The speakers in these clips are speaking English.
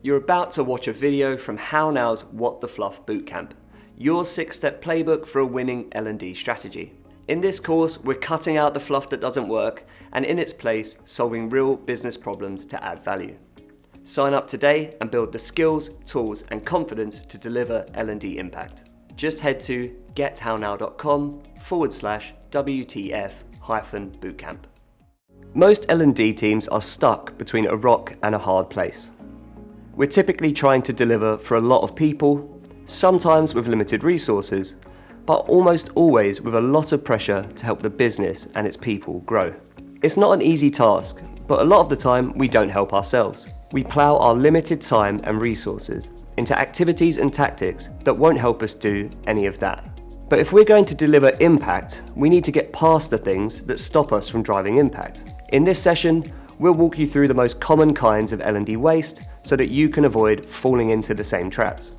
You're about to watch a video from How Now's What the Fluff Bootcamp, your 6-step playbook for a winning L&D strategy. In this course, we're cutting out the fluff that doesn't work and in its place, solving real business problems to add value. Sign up today and build the skills, tools, and confidence to deliver L&D impact. Just head to gethownow.com/WTF-bootcamp. Most L&D teams are stuck between a rock and a hard place. We're typically trying to deliver for a lot of people, sometimes with limited resources, but almost always with a lot of pressure to help the business and its people grow. It's not an easy task, but a lot of the time we don't help ourselves. We plough our limited time and resources into activities and tactics that won't help us do any of that. But if we're going to deliver impact, we need to get past the things that stop us from driving impact. In this session, we'll walk you through the most common kinds of L&D waste so that you can avoid falling into the same traps.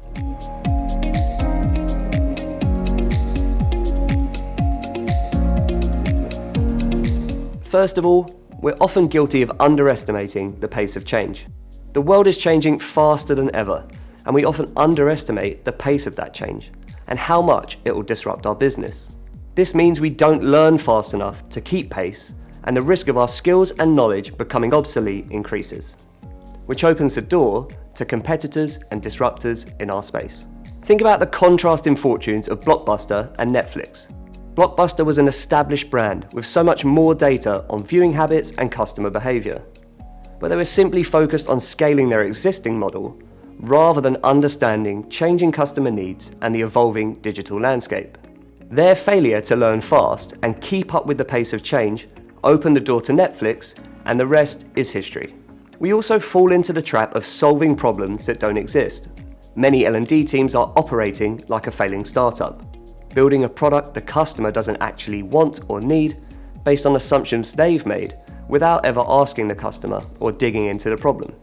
First of all, we're often guilty of underestimating the pace of change. The world is changing faster than ever, and we often underestimate the pace of that change and how much it will disrupt our business. This means we don't learn fast enough to keep pace, and the risk of our skills and knowledge becoming obsolete increases, which opens the door to competitors and disruptors in our space. Think about the contrasting fortunes of Blockbuster and Netflix. Blockbuster was an established brand with so much more data on viewing habits and customer behaviour, but they were simply focused on scaling their existing model rather than understanding changing customer needs and the evolving digital landscape. Their failure to learn fast and keep up with the pace of change opened the door to Netflix, and the rest is history. We also fall into the trap of solving problems that don't exist. Many L&D teams are operating like a failing startup, building a product the customer doesn't actually want or need based on assumptions they've made without ever asking the customer or digging into the problem.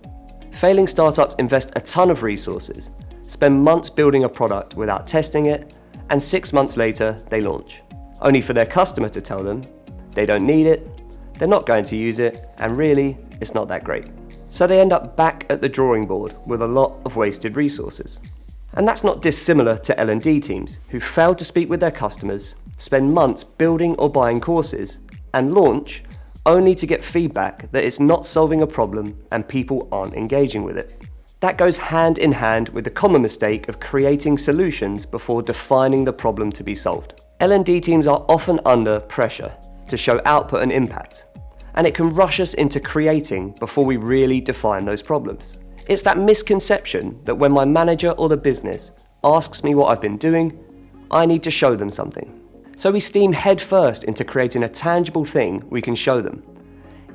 Failing startups invest a ton of resources, spend months building a product without testing it, and 6 months later they launch, only for their customer to tell them they don't need it, they're not going to use it, and really, it's not that great. So they end up back at the drawing board with a lot of wasted resources. And that's not dissimilar to L&D teams who fail to speak with their customers, spend months building or buying courses, and launch only to get feedback that it's not solving a problem and people aren't engaging with it. That goes hand in hand with the common mistake of creating solutions before defining the problem to be solved. L&D teams are often under pressure to show output and impact, and it can rush us into creating before we really define those problems. It's that misconception that when my manager or the business asks me what I've been doing, I need to show them something. So we steam headfirst into creating a tangible thing we can show them,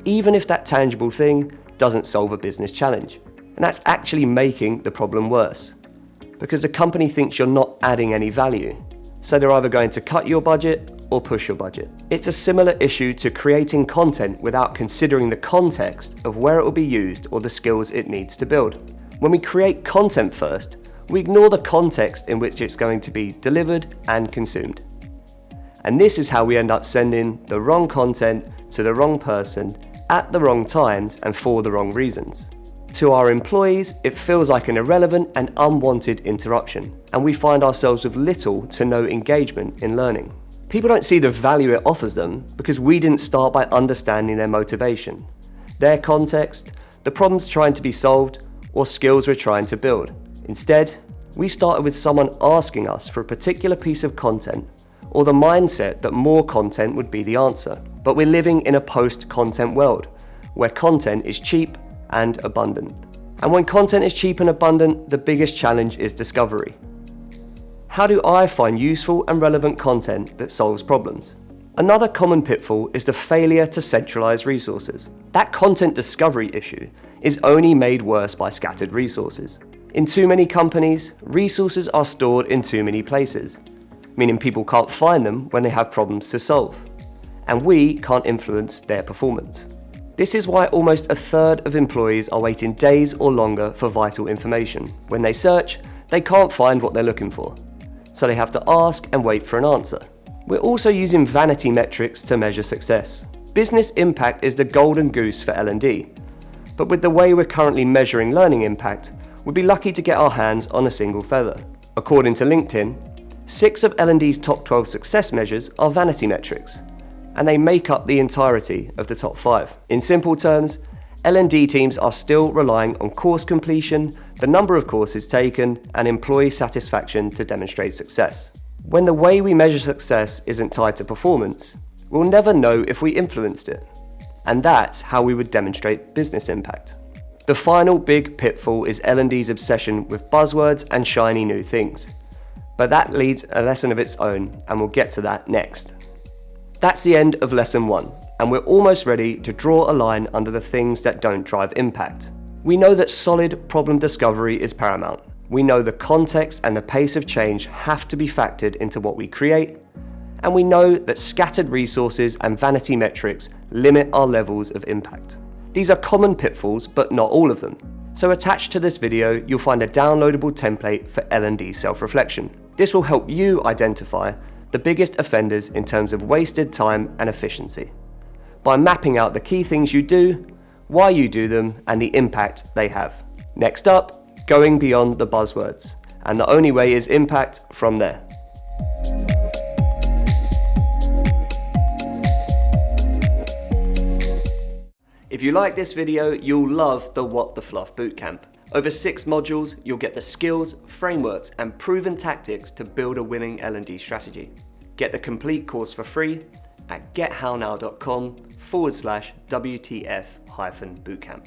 even if that tangible thing doesn't solve a business challenge. And that's actually making the problem worse, because the company thinks you're not adding any value. So they're either going to cut your budget or push your budget. It's a similar issue to creating content without considering the context of where it will be used or the skills it needs to build. When we create content first, we ignore the context in which it's going to be delivered and consumed. And this is how we end up sending the wrong content to the wrong person at the wrong times and for the wrong reasons. To our employees, it feels like an irrelevant and unwanted interruption, and we find ourselves with little to no engagement in learning. People don't see the value it offers them because we didn't start by understanding their motivation, their context, the problems trying to be solved, or skills we're trying to build. Instead, we started with someone asking us for a particular piece of content or the mindset that more content would be the answer. But we're living in a post-content world where content is cheap and abundant. And when content is cheap and abundant, the biggest challenge is discovery. How do I find useful and relevant content that solves problems? Another common pitfall is the failure to centralize resources. That content discovery issue is only made worse by scattered resources. In too many companies, resources are stored in too many places, meaning people can't find them when they have problems to solve, and we can't influence their performance. This is why almost a third of employees are waiting days or longer for vital information. When they search, they can't find what they're looking for, so they have to ask and wait for an answer. We're also using vanity metrics to measure success. Business impact is the golden goose for L&D, but with the way we're currently measuring learning impact, we'd be lucky to get our hands on a single feather. According to LinkedIn, 6 of L&D's top 12 success measures are vanity metrics, and they make up the entirety of the top 5. In simple terms, L&D teams are still relying on course completion, the number of courses taken, and employee satisfaction to demonstrate success. When the way we measure success isn't tied to performance, we'll never know if we influenced it. And that's how we would demonstrate business impact. The final big pitfall is L&D's obsession with buzzwords and shiny new things. But that leads a lesson of its own, and we'll get to that next. That's the end of lesson 1, and we're almost ready to draw a line under the things that don't drive impact. We know that solid problem discovery is paramount. We know the context and the pace of change have to be factored into what we create, and we know that scattered resources and vanity metrics limit our levels of impact. These are common pitfalls, but not all of them. So attached to this video, you'll find a downloadable template for L&D self-reflection. This will help you identify the biggest offenders in terms of wasted time and efficiency, by mapping out the key things you do, why you do them, and the impact they have. Next up, going beyond the buzzwords, and the only way is impact from there. If you like this video, you'll love the What the Fluff Bootcamp. Over 6 modules, you'll get the skills, frameworks, and proven tactics to build a winning L&D strategy. Get the complete course for free at gethownow.com/WTF-bootcamp.